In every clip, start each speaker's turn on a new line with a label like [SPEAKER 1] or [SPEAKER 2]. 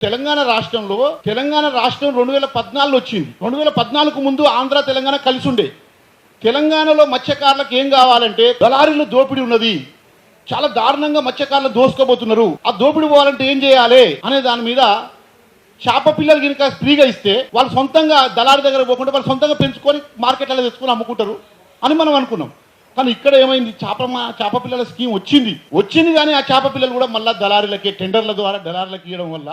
[SPEAKER 1] తెలంగాణ రాష్ట్రం 2014 వచ్చింది. 2014 ముందు ఆంధ్ర తెలంగాణ కలిసి ఉండే. తెలంగాణలో మత్స్యకారులకు ఏం కావాలంటే దళారీల దోపిడీ ఉన్నది, చాలా దారుణంగా మత్స్యకారులు దోసుకోబోతున్నారు. ఆ దోపిడీ పోవాలంటే ఏం చేయాలి అనే దాని మీద చేప పిల్లలు కనుక ఫ్రీగా ఇస్తే వాళ్ళు సొంతంగా దళారి దగ్గర పోకుండా వాళ్ళు సొంతంగా పెంచుకొని మార్కెట్లలో తెచ్చుకొని అమ్ముకుంటారు అని మనం అనుకున్నాం. కానీ ఇక్కడ ఏమైంది, చేప పిల్లల స్కీమ్ వచ్చింది కానీ ఆ చేప పిల్లలు కూడా మళ్ళీ దళారీలకి టెండర్ల ద్వారా దళారీలకు ఇవ్వడం వల్ల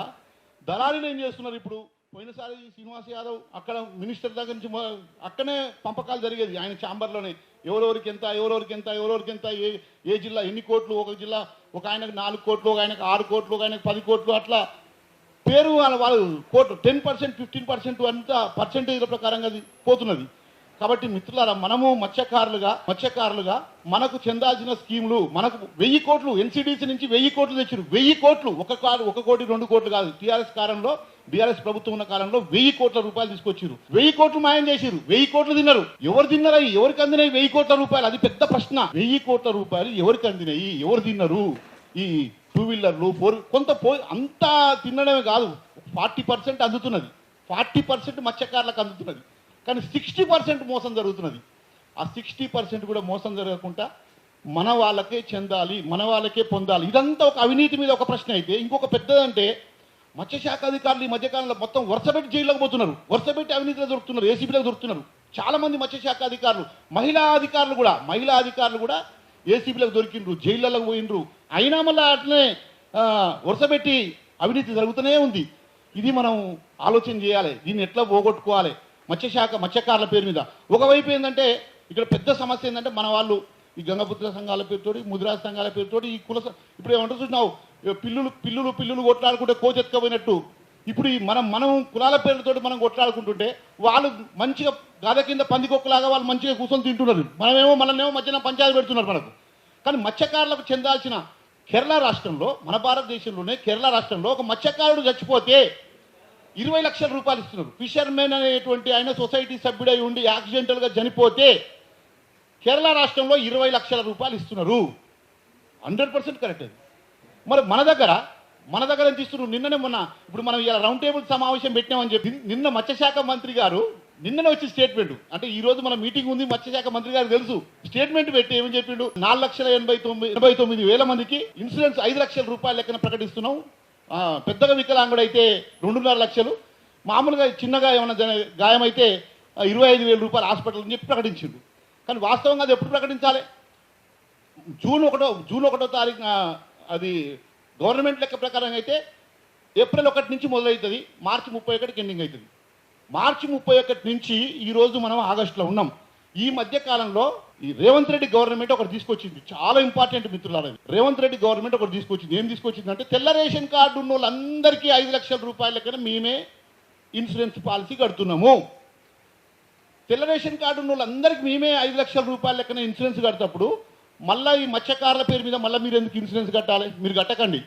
[SPEAKER 1] దళారీలు ఏం చేస్తున్నారు. ఇప్పుడు పోయినసారి శ్రీనివాస్ యాదవ్ అక్కడ మినిస్టర్ దగ్గర నుంచి అక్కడనే పంపకాలు జరిగేది, ఆయన ఛాంబర్లోనే ఎవరెవరికి ఎంత ఏ జిల్లా ఎన్ని కోట్లు, ఒక జిల్లా ఒక ఆయనకు 4 కోట్లు, ఒక ఆయనకు 6 కోట్లు, ఒక ఆయనకు 10 కోట్లు, అట్లా పేరు వాళ్ళు కోట్లు 10%, 15% అంత పర్సెంటేజ్ల ప్రకారంగా అది పోతున్నది. కాబట్టి మిత్రులారా, మనము మత్స్యకారులుగా మనకు చెందాల్సిన స్కీములు మనకు 1000 కోట్లు ఎన్సీడీసీ నుంచి 1000 కోట్లు తెచ్చారు. 1000 కోట్లు, 1 కోటి 2 కోట్లు కాదు. బీఆర్ఎస్ ప్రభుత్వం ఉన్న కాలంలో 1000 కోట్ల రూపాయలు తీసుకొచ్చారు. 1000 కోట్లు మాయం చేశారు. 1000 కోట్లు తిన్నారు. ఎవరు తిన్నారని, ఎవరికి అందినాయి 1000 కోట్ల రూపాయలు? అది పెద్ద ప్రశ్న. 1000 కోట్ల రూపాయలు ఎవరికి అందినాయి, ఎవరు తిన్నారు? ఈ 2 వీలర్లు 4 అంతా తినడమే కాదు, 40% అందుతున్నది. 40% మత్స్యకారులకు అందుతున్నది. కానీ 60% మోసం జరుగుతున్నది. ఆ 60% కూడా మోసం జరగకుండా మన వాళ్ళకే చెందాలి, మన వాళ్ళకే పొందాలి. ఇదంతా ఒక అవినీతి మీద ఒక ప్రశ్న అయితే, ఇంకొక పెద్దదంటే మత్స్యశాఖ అధికారులు ఈ మధ్యకాలంలో మొత్తం వరుసపెట్టి జైల్లోకి పోతున్నారు, వరుసపెట్టి అవినీతిలో దొరుకుతున్నారు, ఏసీబీలో దొరుకుతున్నారు. చాలామంది మత్స్యశాఖ అధికారులు, మహిళా అధికారులు కూడా ఏసీబీలకు దొరికిండ్రు, జైళ్ళకు పోయిండ్రు. అయినా మళ్ళీ అట్లనే వరుసపెట్టి అవినీతి జరుగుతూనే ఉంది. ఇది మనం ఆలోచన చేయాలి, దీన్ని ఎట్లా పోగొట్టుకోవాలి. మత్స్యకారుల పేరు మీద ఒకవైపు ఏంటంటే ఇక్కడ పెద్ద సమస్య ఏంటంటే మన వాళ్ళు ఈ గంగపుత్ర సంఘాల పేరుతోటి, ముదిరాజు సంఘాల పేరుతోటి, ఈ కుల ఇప్పుడు ఏమంటారు చూసినావు, పిల్లులు కొట్లాడుకుంటే కోచ్ ఎత్తుకపోయినట్టు ఇప్పుడు ఈ మనం కులాల పేర్లతోటి మనం కొట్లాడుకుంటుంటే వాళ్ళు మంచిగా గాథ కింద పందికొక్కలాగా వాళ్ళు మంచిగా కూర్చొని తింటున్నారు. మనల్నేమో మధ్యన పంచాయతీ పెడుతున్నారు మనకు. కానీ మత్స్యకారులకు చెందాల్సిన కేరళ రాష్ట్రంలో, మన భారతదేశంలోనే కేరళ రాష్ట్రంలో ఒక మత్స్యకారుడు చచ్చిపోతే 20 లక్షల రూపాయలు ఇస్తున్నారు. ఫిషర్మెన్ అనేటువంటి ఆయన సొసైటీ సభ్యుడై ఉండి యాక్సిడెంటల్గా చనిపోతే కేరళ రాష్ట్రంలో 20 లక్షల రూపాయలు ఇస్తున్నారు. 100% కరెక్ట్ అది. మరి మన దగ్గర ఎంత ఇస్తున్నారు? నిన్ననే ఇప్పుడు మనం ఇలా రౌండ్ టేబుల్ సమావేశం పెట్టినామని చెప్పి నిన్న మత్స్యశాఖ మంత్రి గారు నిన్ననే వచ్చి స్టేట్మెంట్, అంటే ఈ రోజు మన మీటింగ్ ఉంది, మత్స్యశాఖ మంత్రి గారు తెలుసు, స్టేట్మెంట్ పెట్టి ఏమని చెప్పిండు, 4,89,000 మందికి ఇన్సూరెన్స్ 5 లక్షల రూపాయల లెక్కన ప్రకటిస్తున్నాం. పెద్దగా వికలాంగుడు అయితే 2.5 లక్షలు, మామూలుగా చిన్నగా ఏమైనా గాయం అయితే 25,000 రూపాయలు హాస్పిటల్ అని చెప్పి ప్రకటించిండు. కానీ వాస్తవంగా అది ఎప్పుడు ప్రకటించాలి? జూన్ 1వ తారీఖున అది గవర్నమెంట్ లెక్క ప్రకారం అయితే ఏప్రిల్ 1 నుంచి మొదలవుతుంది, మార్చి 31కి ఎండింగ్ అవుతుంది. మార్చి 31 నుంచి ఈరోజు మనం ఆగస్టులో ఉన్నాం. ఈ మధ్య కాలంలో ఈ రేవంత్ రెడ్డి గవర్నమెంట్ ఒకటి తీసుకొచ్చింది, చాలా ఇంపార్టెంట్ మిత్రులారా. రేవంత్ రెడ్డి గవర్నమెంట్ ఒకటి తీసుకొచ్చింది. ఏం తీసుకొచ్చింది అంటే, తెల్ల రేషన్ కార్డు ఉన్న వాళ్ళందరికీ 5 లక్షల రూపాయల లెక్కన మేమే ఇన్సూరెన్స్ పాలసీ కడుతున్నాము. తెల్ల రేషన్ కార్డు ఉన్న వాళ్ళందరికీ మేమే 5 లక్షల రూపాయల లెక్కన ఇన్సూరెన్స్ కడతప్పుడు మళ్ళీ ఈ మత్స్యకారుల పేరు మీద మళ్ళీ మీరు ఎందుకు ఇన్సూరెన్స్ కట్టాలి, మీరు కట్టకండి,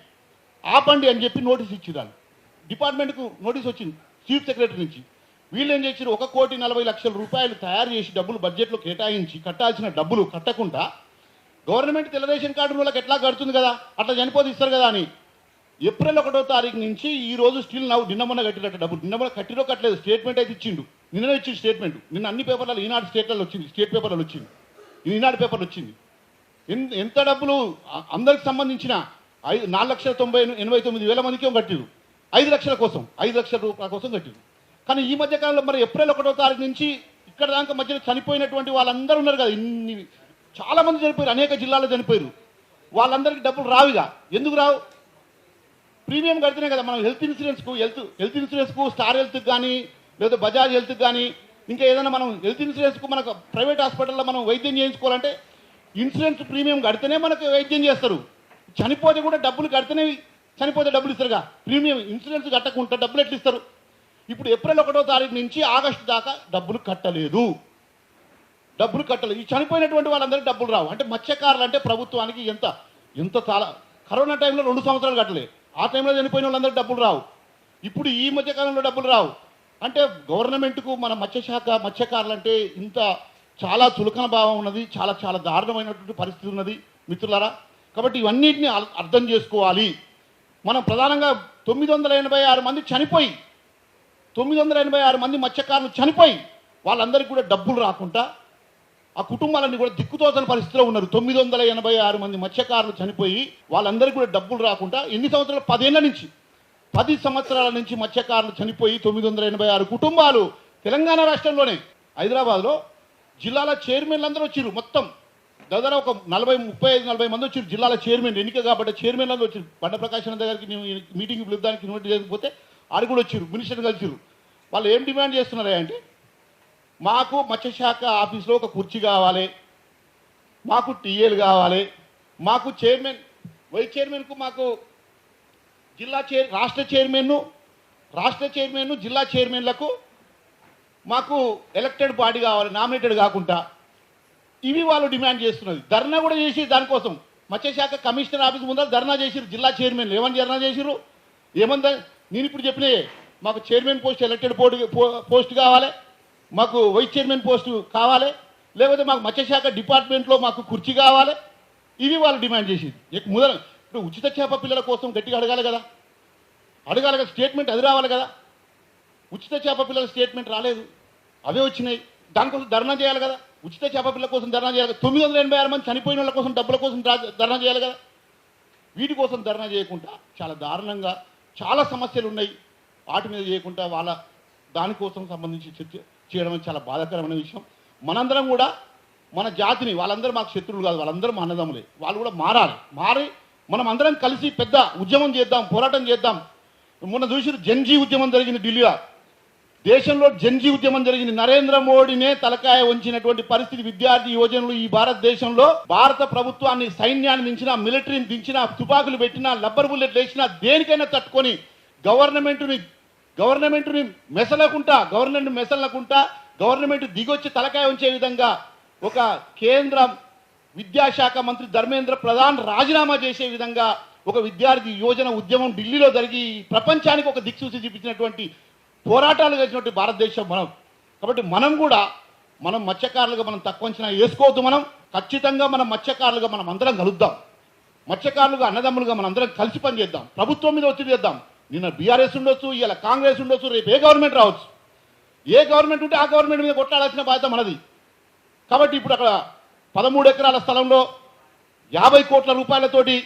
[SPEAKER 1] ఆపండి అని చెప్పి నోటీస్ ఇచ్చిరాలి. డిపార్ట్మెంట్కు నోటీస్ వచ్చింది చీఫ్ సెక్రటరీ నుంచి. వీళ్ళు ఏం చేశారు, 1,40,00,000 రూపాయలు తయారు చేసి డబ్బులు బడ్జెట్లో కేటాయించి కట్టాల్సిన డబ్బులు కట్టకుండా గవర్నమెంట్ తెల్ల రేషన్ కార్డు వాళ్ళకి ఎట్లా కడుతుంది కదా, అట్లా చనిపోతే ఇస్తారు కదా అని ఏప్రిల్ 1వ తారీఖు నుంచి ఈ రోజు స్టిల్ నిన్న మొన్న కట్టినట్టు డబ్బులు, నిన్న మొన్న కట్టిరో కట్టలేదు, స్టేట్మెంట్ అయితే ఇచ్చిండు, నిన్ననే ఇచ్చిండు స్టేట్మెంట్. నిన్న అన్ని పేపర్లలో, ఈనాడు స్టేట్లలో వచ్చింది, స్టేట్ పేపర్లో వచ్చింది, ఈనాడు పేపర్లు వచ్చింది. ఎంత డబ్బులు అందరికి సంబంధించిన 4,89,000 మందికి కట్టిరు, 5 లక్షల కోసం, 5 లక్షల రూపాయల కోసం కట్టిరు. కానీ ఈ మధ్య కాలంలో మరి ఏప్రిల్ 1వ తారీఖు నుంచి ఇక్కడ దాకా మధ్యలో చనిపోయినటువంటి వాళ్ళందరూ ఉన్నారు కదా, చాలా మంది చనిపోయారు, అనేక జిల్లాల్లో చనిపోయారు. వాళ్ళందరికీ డబ్బులు రావుగా. ఎందుకు రావు? ప్రీమియం కడితేనే కదా. మనం హెల్త్ ఇన్సూరెన్స్కు స్టార్ హెల్త్కి కానీ లేదా బజాజ్ హెల్త్కి కానీ ఇంకా ఏదైనా మనం హెల్త్ ఇన్సూరెన్స్కు మనకు ప్రైవేట్ హాస్పిటల్లో మనం వైద్యం చేయించుకోవాలంటే ఇన్సూరెన్స్ ప్రీమియం కడితేనే మనకు వైద్యం చేస్తారు. చనిపోతే కూడా డబ్బులు కడితేనే చనిపోతే డబ్బులు ఇస్తారుగా. ప్రీమియం ఇన్సూరెన్స్ కట్టకుండా డబ్బులు ఎట్లా ఇస్తారు? ఇప్పుడు ఏప్రిల్ 1వ తారీఖు నుంచి ఆగస్టు దాకా డబ్బులు కట్టలేదు. ఈ చనిపోయినటువంటి వాళ్ళందరికీ డబ్బులు రావు. అంటే మత్స్యకారులు అంటే ప్రభుత్వానికి ఎంత చాలా, కరోనా టైంలో 2 సంవత్సరాలు కట్టలేదు, ఆ టైంలో చనిపోయిన వాళ్ళందరికీ డబ్బులు రావు. ఇప్పుడు ఈ మధ్యకాలంలో డబ్బులు రావు. అంటే గవర్నమెంట్కు మన మత్స్యకారులు అంటే ఇంత చాలా చులకన భావం ఉన్నది, చాలా దారుణమైనటువంటి పరిస్థితి ఉన్నది మిత్రులారా. కాబట్టి ఇవన్నిటిని అర్థం చేసుకోవాలి. మనం ప్రధానంగా 986 మంది చనిపోయి 986 మంది మత్స్యకారులు చనిపోయి వాళ్ళందరికీ కూడా డబ్బులు రాకుండా ఆ కుటుంబాలన్నీ కూడా దిక్కుతోచని పరిస్థితిలో ఉన్నారు. 986 మంది మత్స్యకారులు చనిపోయి వాళ్ళందరికీ కూడా డబ్బులు రాకుండా ఎన్ని సంవత్సరాలు 10 ఏళ్ల నుంచి 10 సంవత్సరాల నుంచి మత్స్యకారులు చనిపోయి 986 కుటుంబాలు తెలంగాణ రాష్ట్రంలోనే హైదరాబాద్లో జిల్లాల చైర్మన్లు అందరూ వచ్చారు. మొత్తం దాదాపు ఒక 35-40 మంది వచ్చారు. జిల్లాల చైర్మన్ ఎన్నిక కాబట్టి చైర్మన్లు అందరూ వచ్చారు. బండ ప్రకాశం దగ్గరికి మీటింగ్ పిలుద్దానికి ఇన్వైట్ చేయకపోతే ఆడు కూడా వచ్చారు. మినిస్టర్ కలిసిరు. వాళ్ళు ఏం డిమాండ్ చేస్తున్నారా అంటే మాకు మత్స్యశాఖ ఆఫీస్లో ఒక కుర్చీ కావాలి, మాకు టీఏలు కావాలి, మాకు చైర్మన్ వైస్ చైర్మన్కు మాకు రాష్ట్ర చైర్మన్ జిల్లా చైర్మన్లకు మాకు ఎలక్టెడ్ బాడీ కావాలి, నామినేటెడ్ కాకుండా. ఇవి వాళ్ళు డిమాండ్ చేస్తున్నది. ధర్నా కూడా చేసి దానికోసం మత్స్యశాఖ కమిషనర్ ఆఫీస్ ముందర ధర్నా చేసిరు జిల్లా చైర్మన్లు. ఏమని ధర్నా చేసిరు? ఏమందా నేను ఇప్పుడు చెప్పినాయే, మాకు చైర్మన్ పోస్ట్ ఎలక్టెడ్ పోస్ట్ కావాలి, మాకు వైస్ చైర్మన్ పోస్టు కావాలి, లేకపోతే మాకు మత్స్యశాఖ డిపార్ట్మెంట్లో మాకు కుర్చీ కావాలి. ఇవి వాళ్ళు డిమాండ్ చేసేది. ఇప్పుడు ఉచిత చేప పిల్లల కోసం గట్టిగా అడగాలి కదా, స్టేట్మెంట్ అది రావాలి కదా. ఉచిత చేప పిల్లల స్టేట్మెంట్ రాలేదు, అవే వచ్చినాయి. దానికోసం ధర్నా చేయాలి కదా. ఉచిత చేప పిల్లల కోసం ధర్నా చేయాలి. 986 మంది చనిపోయిన వాళ్ళ కోసం డబ్బుల కోసం ధర్నా చేయాలి కదా. వీటి కోసం ధర్నా చేయకుండా చాలా దారుణంగా చాలా సమస్యలు ఉన్నాయి, వాటి మీద చేయకుండా వాళ్ళ దానికోసం సంబంధించి చర్చ చేయడం చాలా బాధాకరమైన విషయం. మనందరం కూడా మన జాతిని, వాళ్ళందరూ మాకు శత్రువులు కాదు, వాళ్ళందరూ మా అన్నదమ్ములే, వాళ్ళు కూడా మారి మనం అందరం కలిసి పెద్ద ఉద్యమం చేద్దాం, పోరాటం చేద్దాం. మొన్న చూసి జన్జీ ఉద్యమం జరిగింది ఢిల్లీలో, దేశంలో జన్జీ ఉద్యమం జరిగింది. నరేంద్ర మోడీనే తలకాయ వంచినటువంటి పరిస్థితి విద్యార్థి యువజనులు ఈ భారతదేశంలో భారత ప్రభుత్వాన్ని, సైన్యాన్ని దించినా, మిలిటరీని దించినా, తుపాకులు పెట్టినా, రబ్బర్ బుల్లెట్ వేసినా దేనికైనా తట్టుకొని గవర్నమెంట్ని మెసలకుండా గవర్నమెంట్ దిగొచ్చి తలకాయ ఉంచే విధంగా ఒక కేంద్ర విద్యాశాఖ మంత్రి ధర్మేంద్ర ప్రధాన్ రాజీనామా చేసే విధంగా ఒక విద్యార్థి యువజన ఉద్యమం ఢిల్లీలో జరిగి ప్రపంచానికి ఒక దిక్సూచి చూపించినటువంటి పోరాటాలు చేసినటువంటి భారతదేశం మనం. కాబట్టి మనం మత్స్యకారులుగా మనం తక్కువ అంచనా వేసుకోవద్దు. మనం ఖచ్చితంగా మనం మత్స్యకారులుగా మనం అందరం కలుద్దాం. మత్స్యకారులుగా అన్నదమ్ములుగా మనం అందరం కలిసి పనిచేద్దాం. ప్రభుత్వం మీద ఒత్తిడి చేద్దాం. నిన్న బీఆర్ఎస్ ఉండొచ్చు, ఇలా కాంగ్రెస్ ఉండొచ్చు, రేపు ఏ గవర్నమెంట్ రావచ్చు. ఏ గవర్నమెంట్ ఉంటే ఆ గవర్నమెంట్ మీద కొట్టాడాల్సిన బాధ్యత మనది. కాబట్టి ఇప్పుడు అక్కడ 13 ఎకరాల స్థలంలో 50 కోట్ల రూపాయలతోటి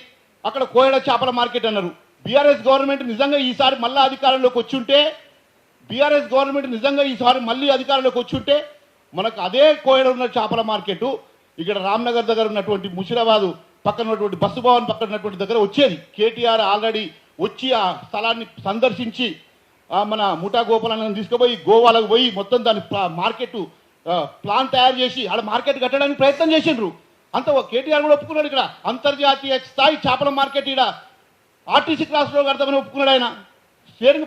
[SPEAKER 1] అక్కడ కోయడ చేపల మార్కెట్ అన్నారు. బీఆర్ఎస్ గవర్నమెంట్ నిజంగా ఈసారి మళ్ళీ అధికారంలోకి వచ్చి ఉంటే మనకు అదే కోయడ ఉన్న చేపల మార్కెట్ ఇక్కడ రామ్నగర్ దగ్గర ఉన్నటువంటి ముషిరాబాదు పక్కన ఉన్నటువంటి బస్సు భవన్ పక్కన ఉన్నటువంటి దగ్గర వచ్చేది. కేటీఆర్ ఆల్రెడీ వచ్చి ఆ స్థలాన్ని సందర్శించి మన ముఠా గోపాలను తీసుకుపోయి గోవాలకు పోయి మొత్తం దాని మార్కెట్ ప్లాన్ తయారు చేసి ఆడ మార్కెట్ కట్టడానికి ప్రయత్నం చేసిండ్రు. అంత కేటీఆర్ కూడా ఒప్పుకున్నాడు. ఇక్కడ అంతర్జాతీయ స్థాయి చేపల మార్కెట్ ఇక్కడ ఆర్టీసీ క్లాస్లో కడతామని ఒప్పుకున్నాడు. ఆయన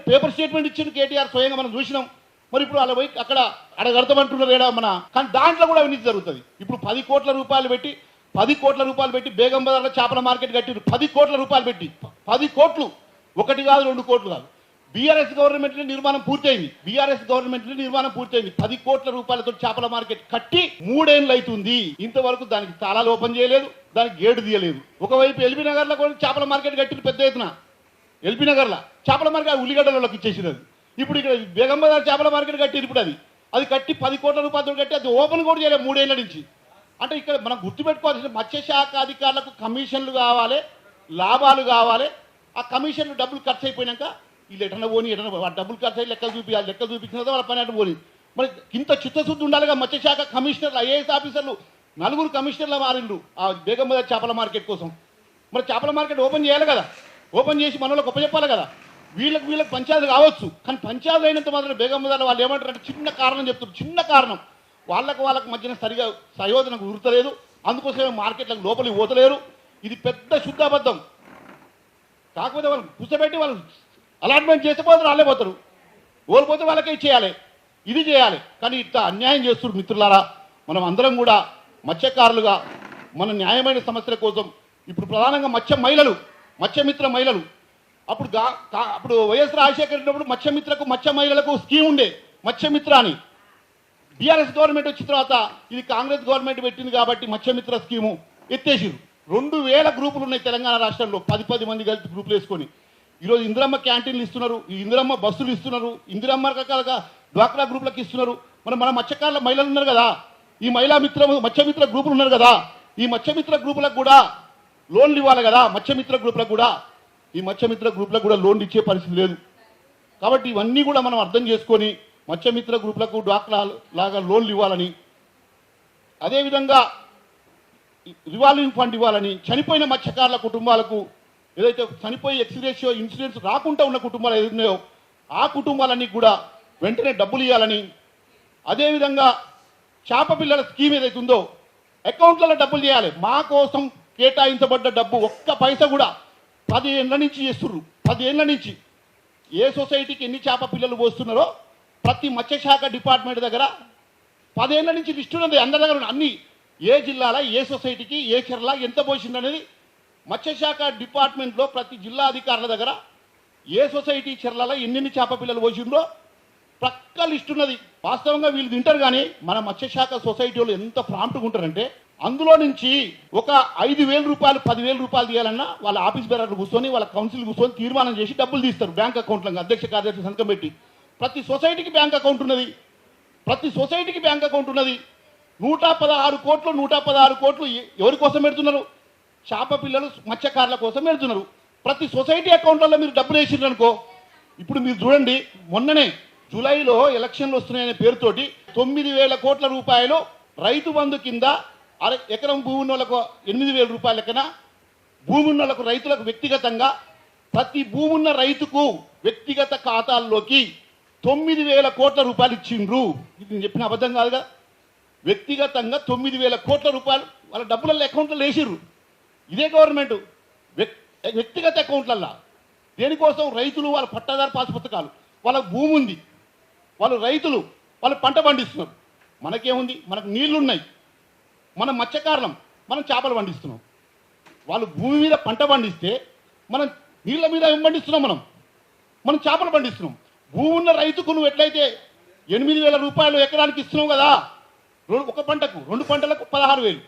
[SPEAKER 1] పేపర్ స్టేట్మెంట్ ఇచ్చిండు కేటీఆర్, స్వయంగా మనం చూసినాం. మరి ఇప్పుడు అలా పోయి అక్కడ కడతామంటున్నారు కానీ దాంట్లో కూడా అవినీతి జరుగుతుంది. ఇప్పుడు 10 కోట్ల రూపాయలు పెట్టి బేగం బజార్లో చేపల మార్కెట్ కట్టిరు. 10 కోట్ల రూపాయలు పెట్టి 10 కోట్లు, 1 కాదు 2 కోట్లు కాదు. బీఆర్ఎస్ గవర్నమెంట్ నిర్మాణం పూర్తయింది. 10 కోట్ల రూపాయలతో చేపల మార్కెట్ కట్టి 3 ఏళ్ళు అవుతుంది. ఇంతవరకు దానికి తాళాలు ఓపెన్ చేయలేదు, దానికి గేటు తీయలేదు. ఒకవైపు ఎల్బీ నగర్లో కూడా చేపల మార్కెట్ కట్టిరు పెద్ద ఎత్తున. ఎల్బీ నగర్లో చేపల మార్కెట్ ఉల్లిగడ్డలకి ఇచ్చేసినది. ఇప్పుడు ఇక్కడ బేగం బజార్ చేపల మార్కెట్ కట్టిరు. ఇప్పుడు అది కట్టి 10 కోట్ల రూపాయలతో కట్టి అది ఓపెన్ కూడా చేయలేదు 3 ఏళ్ల నుంచి. అంటే ఇక్కడ మనం గుర్తుపెట్టుకోవాల్సిన మత్స్యశాఖ అధికారులకు కమిషన్లు కావాలి, లాభాలు కావాలి. ఆ కమిషన్లు డబ్బులు ఖర్చు అయిపోయినాక వీళ్ళు ఎటన్నా పోని డబ్బులు ఖర్చు అయ్యి లెక్కలు చూపించిన వాళ్ళ పని అటు పోని. మరి ఇంత చిత్తశుద్ధి ఉండాలిగా. మత్స్యశాఖ కమిషనర్లు, ఐఏఎస్ ఆఫీసర్లు 4 కమిషనర్లు మారిండ్రు ఆ బేగం బజార్ చేపల మార్కెట్ కోసం. మరి చేపల మార్కెట్ ఓపెన్ చేయాలి కదా, ఓపెన్ చేసి మన వాళ్ళకి చెప్పాలి కదా. వీళ్ళకి పంచాయతీ కావచ్చు, కానీ పంచాయతీ అయినంత మాత్రం బేగం బజార్లో వాళ్ళు ఏమంటారంటే చిన్న కారణం చెప్తున్నారు. చిన్న కారణం వాళ్ళకి మధ్యన సరిగా సంయోజన కుదురుతలేదు, అందుకోసమే మార్కెట్లకు లోపలికి పోతలేరు. ఇది పెద్ద శుద్ధాబద్ధం. కాకపోతే వాళ్ళు కూర్చోబెట్టి వాళ్ళు అలాట్మెంట్ చేస్తే పోతారు, వాళ్ళే పోతారు. ఓడిపోతే వాళ్ళకే ఇచ్చేయాలి, ఇది చేయాలి. కానీ ఇట్లా అన్యాయం చేస్తున్నారు. మిత్రులారా, మనం అందరం కూడా మత్స్యకారులుగా మన న్యాయమైన సమస్యల కోసం ఇప్పుడు ప్రధానంగా మత్స్యమిత్ర మహిళలు అప్పుడు వైఎస్ రాజశేఖర్ ఉన్నప్పుడు మత్స్య మహిళలకు స్కీమ్ ఉండే మత్స్యమిత్ర అని. బీఆర్ఎస్ గవర్నమెంట్ వచ్చిన తర్వాత ఇది కాంగ్రెస్ గవర్నమెంట్ పెట్టింది కాబట్టి మత్స్యమిత్ర స్కీము ఎత్తేసిరు. 2000 గ్రూపులు ఉన్నాయి తెలంగాణ రాష్ట్రంలో, 10 మంది కలిపి గ్రూపులు వేసుకొని. ఈరోజు ఇందిరమ్మ క్యాంటీన్లు ఇస్తున్నారు, ఈ ఇందిరమ్మ బస్సులు ఇస్తున్నారు, ఇందిరమ్మ రకాలుగా డ్వాక్రా గ్రూపులకు ఇస్తున్నారు. మన మత్స్యకారుల మహిళలు ఉన్నారు కదా, ఈ మత్స్యమిత్ర గ్రూపులు ఉన్నారు కదా, ఈ మత్స్యమిత్ర గ్రూపులకు కూడా లోన్లు ఇవ్వాలి కదా. మత్స్యమిత్ర గ్రూపులకు కూడా లోన్లు ఇచ్చే పరిస్థితి లేదు. కాబట్టి ఇవన్నీ కూడా మనం అర్థం చేసుకొని మత్స్యమిత్ర గ్రూపులకు డ్వాక్రా లాగా లోన్లు ఇవ్వాలని, అదేవిధంగా రివాల్వింగ్ ఫండ్ ఇవ్వాలని, చనిపోయిన మత్స్యకారుల కుటుంబాలకు ఏదైతే చనిపోయి ఎక్స్గ్రేషియో ఇన్సూరెన్స్ రాకుండా ఉన్న కుటుంబాలు ఏదైతున్నాయో ఆ కుటుంబాలన్నీ కూడా వెంటనే డబ్బులు ఇవ్వాలని, అదేవిధంగా చేప పిల్లల స్కీమ్ ఏదైతే ఉందో అకౌంట్లలో డబ్బులు చేయాలి. మా కోసం కేటాయించబడ్డ డబ్బు ఒక్క పైసా కూడా 10 ఏళ్ళ నుంచి చేస్తుర్రు. 10 ఏళ్ళ నుంచి ఏ సొసైటీకి ఎన్ని చేప పిల్లలు పోస్తున్నారో ప్రతి మత్స్యశాఖ డిపార్ట్మెంట్ దగ్గర 10 ఏళ్ళ నుంచి లిస్ట్ ఉన్నది. అందరి దగ్గర అన్ని ఏ జిల్లాలో ఏ సొసైటీకి ఏ చెర్ల ఎంత పోసింది అనేది మత్స్యశాఖ డిపార్ట్మెంట్లో ప్రతి జిల్లా అధికారుల దగ్గర ఏ సొసైటీ చెర్లలో ఎన్ని చేప పిల్లలు పోసిండ్రో పక్క లిస్ట్ ఉన్నది. వాస్తవంగా వీళ్ళు తింటారు, కానీ మన మత్స్యశాఖ సొసైటీ వాళ్ళు ఎంత ప్రాంప్ట్గా ఉంటారంటే అందులో నుంచి ఒక 5,000 రూపాయలు 10,000 రూపాయలు తీయాలన్నా వాళ్ళ ఆఫీస్ బేరర్లు కూర్చొని వాళ్ళ కౌన్సిల్ కూర్చొని తీర్మానం చేసి డబ్బులు తీస్తారు బ్యాంక్ అకౌంట్లకు. అధ్యక్ష కార్యదర్శి సంతకం పెట్టి ప్రతి సొసైటీకి బ్యాంక్ అకౌంట్ ఉన్నది. 116 కోట్లు ఎవరి కోసం పెడుతున్నారు? చేప పిల్లలు మత్స్యకారుల కోసం పెడుతున్నారు. ప్రతి సొసైటీ అకౌంట్లలో మీరు డబ్బులు వేసిండ్రు అనుకో, ఇప్పుడు మీరు చూడండి, మొన్ననే జూలైలో ఎలక్షన్లు వస్తున్నాయనే పేరుతోటి 9,000 కోట్ల రూపాయలు రైతు బంధు కింద ఎకరం భూమి ఉన్న వాళ్ళకు 8,000 రూపాయల లెక్కన, భూమి ఉన్న వాళ్ళకు రైతులకు వ్యక్తిగతంగా ప్రతి భూమి ఉన్న రైతుకు వ్యక్తిగత ఖాతాల్లోకి 9,000 కోట్ల రూపాయలు ఇచ్చిండ్రు. ఇది నేను చెప్పిన అబద్ధం కాదుగా. వ్యక్తిగతంగా 9,000 కోట్ల రూపాయలు వాళ్ళ డబ్బులలో అకౌంట్లో వేసిర్రు. ఇదే గవర్నమెంట్ వ్యక్తిగత అకౌంట్లల్లో. దేనికోసం? రైతులు వాళ్ళ పట్టాదారు పాస్ పుస్తకాలు, వాళ్ళకు భూమి ఉంది, వాళ్ళు రైతులు, వాళ్ళు పంట పండిస్తున్నారు. మనకేముంది? మనకు నీళ్లు ఉన్నాయి, మనం మత్స్యకారులం, మనం చేపలు పండిస్తున్నాం. వాళ్ళు భూమి మీద పంట పండిస్తే మనం నీళ్ళ మీద ఏం పండిస్తున్నాం? మనం చేపలు పండిస్తున్నాం. భూమి ఉన్న రైతుకు నువ్వు ఎట్లయితే 8,000 రూపాయలు ఎకరానికి ఇస్తున్నావు కదా, ఒక పంటకు 2 పంటలకు 16,000,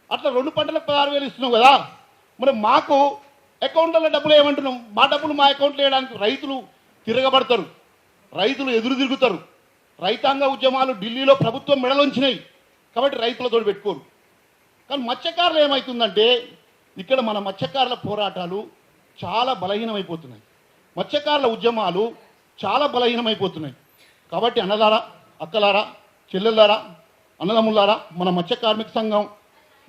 [SPEAKER 1] అట్లా 2 పంటలకు 16,000 ఇస్తున్నావు కదా. మరి మాకు అకౌంట్లలో డబ్బులు ఏమంటున్నాం? మా డబ్బులు మా అకౌంట్లో వేయడానికి రైతులు తిరగబడతారు, రైతులు ఎదురు తిరుగుతారు. రైతాంగ ఉద్యమాలు ఢిల్లీలో ప్రభుత్వం మెడలోంచినాయి కాబట్టి రైతులతో పెట్టుకోరు. కానీ మత్స్యకారులు ఏమవుతుందంటే ఇక్కడ మన మత్స్యకారుల పోరాటాలు చాలా బలహీనమైపోతున్నాయి, మత్స్యకారుల ఉద్యమాలు చాలా బలహీనమైపోతున్నాయి. కాబట్టి అన్నలారా, అక్కలారా, చెల్లెళ్ళారా, అన్నదమ్ములారా, మన మత్స్య కార్మిక సంఘం,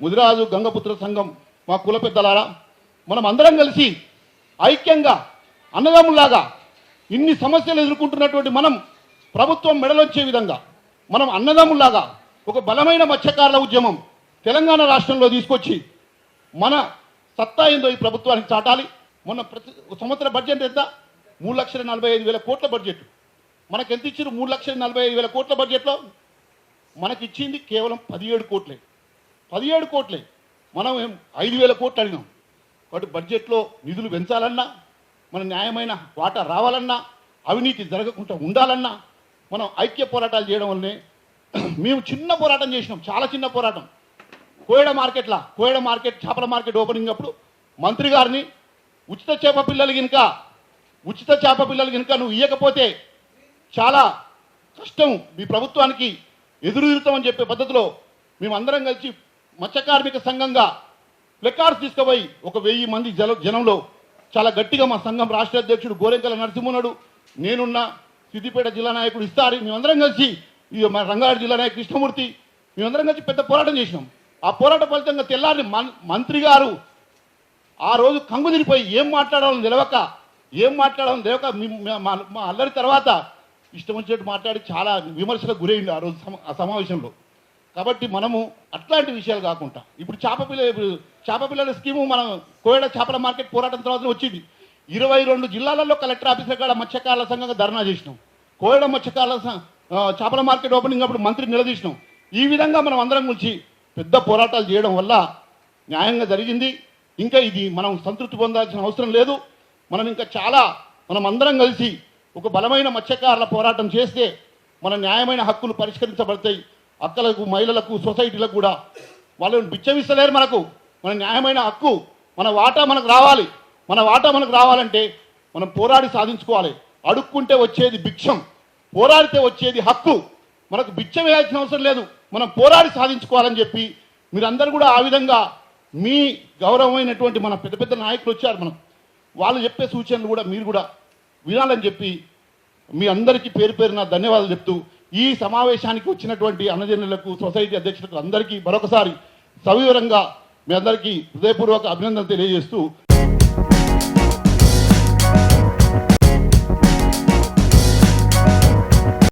[SPEAKER 1] ముదిరాజు గంగపుత్ర సంఘం, మా కుల పెద్దలారా, మనం అందరం కలిసి ఐక్యంగా అన్నదమ్ములాగా ఇన్ని సమస్యలు ఎదుర్కొంటున్నటువంటి మనం ప్రభుత్వం మెడలొచ్చే విధంగా మనం అన్నదమ్ములాగా ఒక బలమైన మత్స్యకారుల ఉద్యమం తెలంగాణ రాష్ట్రంలో తీసుకొచ్చి మన సత్తా ఏందో ఈ ప్రభుత్వానికి చాటాలి. మొన్న ప్రతి సంవత్సర బడ్జెట్ ఎంత? 3,45,000 కోట్ల బడ్జెట్. మనకు ఎంత ఇచ్చారు? 3,45,000 కోట్ల బడ్జెట్లో మనకిచ్చింది కేవలం 17 కోట్లే. 17 కోట్లే. మనం 5,000 కోట్లు అడిగినాం. కాబట్టి బడ్జెట్లో నిధులు పెంచాలన్నా, మన న్యాయమైన వాటా రావాలన్నా, అవినీతి జరగకుండా ఉండాలన్నా మనం ఐక్య పోరాటాలు చేయడం వల్లనే మేము చిన్న పోరాటం చేసినాం, చాలా చిన్న పోరాటం. కోయడ మార్కెట్ చేపల మార్కెట్ ఓపెనింగ్ అప్పుడు మంత్రి గారిని ఉచిత చేప పిల్లలు కనుక నువ్వు ఇవ్వకపోతే చాలా కష్టం, మీ ప్రభుత్వానికి ఎదురు తిరుగుతామని చెప్పే పద్ధతిలో మేమందరం కలిసి మత్స్య కార్మిక సంఘంగా ప్లెకార్డ్స్ తీసుకుపోయి ఒక 1000 మంది జనంలో చాలా గట్టిగా మా సంఘం రాష్ట్ర అధ్యక్షుడు గోరెంకల నరసింహనుడు, నేనున్న సిద్దిపేట జిల్లా నాయకుడు ఇస్తారి, మేమందరం కలిసి మన రంగారెడ్డి జిల్లా నాయకుడు కృష్ణమూర్తి, మేమందరం కలిసి పెద్ద పోరాటం చేసినాం. ఆ పోరాట ఫలితంగా తెల్లారి మంత్రి గారు ఆ రోజు కంగు తిరిగిపోయి ఏం మాట్లాడాలని తెలియక మా అల్లరి తర్వాత ఇష్టం వచ్చినట్టు మాట్లాడి చాలా విమర్శలకు గురైంది ఆ రోజు ఆ సమావేశంలో. కాబట్టి మనము అట్లాంటి విషయాలు కాకుండా ఇప్పుడు చేప పిల్లల స్కీము మనం కోయడ చేపల మార్కెట్ పోరాటం తర్వాత వచ్చింది. 22 జిల్లాలలో కలెక్టర్ ఆఫీసుల కాడ మత్స్యకారుల సంఘంగా ధర్నా చేసినాం. కోయడ మత్స్యకారుల చేపల మార్కెట్ ఓపెనింగ్ అప్పుడు మంత్రి నిలదీసినాం. ఈ విధంగా మనం అందరం గురించి పెద్ద పోరాటాలు చేయడం వల్ల న్యాయంగా జరిగింది. ఇంకా ఇది మనం సంతృప్తి పొందాల్సిన అవసరం లేదు. మనం ఇంకా మనం అందరం కలిసి ఒక బలమైన మత్స్యకారుల పోరాటం చేస్తే మన న్యాయమైన హక్కులు పరిష్కరించబడతాయి. అక్కలకు, మహిళలకు, సొసైటీలకు కూడా వాళ్ళని బిచ్చమిస్తలేరు. మన న్యాయమైన హక్కు, మన వాటా మనకు రావాలి. మన వాటా మనకు రావాలంటే మనం పోరాడి సాధించుకోవాలి. అడుక్కుంటే వచ్చేది భిక్షం, పోరాడితే వచ్చేది హక్కు. మనకు బిచ్చం వేయాల్సిన అవసరం లేదు, మనం పోరాడి సాధించుకోవాలని చెప్పి మీరందరూ కూడా ఆ విధంగా మీ గౌరవమైనటువంటి మన పెద్ద పెద్ద నాయకులు వచ్చారు, మనం వాళ్ళు చెప్పే సూచనలు కూడా మీరు కూడా వినాలని చెప్పి మీ అందరికీ పేరు పేరున ధన్యవాదాలు చెప్తూ ఈ సమావేశానికి వచ్చినటువంటి అన్నజనులకు, సొసైటీ అధ్యక్షులకు అందరికీ మరొకసారి సవివరంగా మీ అందరికీ హృదయపూర్వక అభినందనలు తెలియజేస్తూ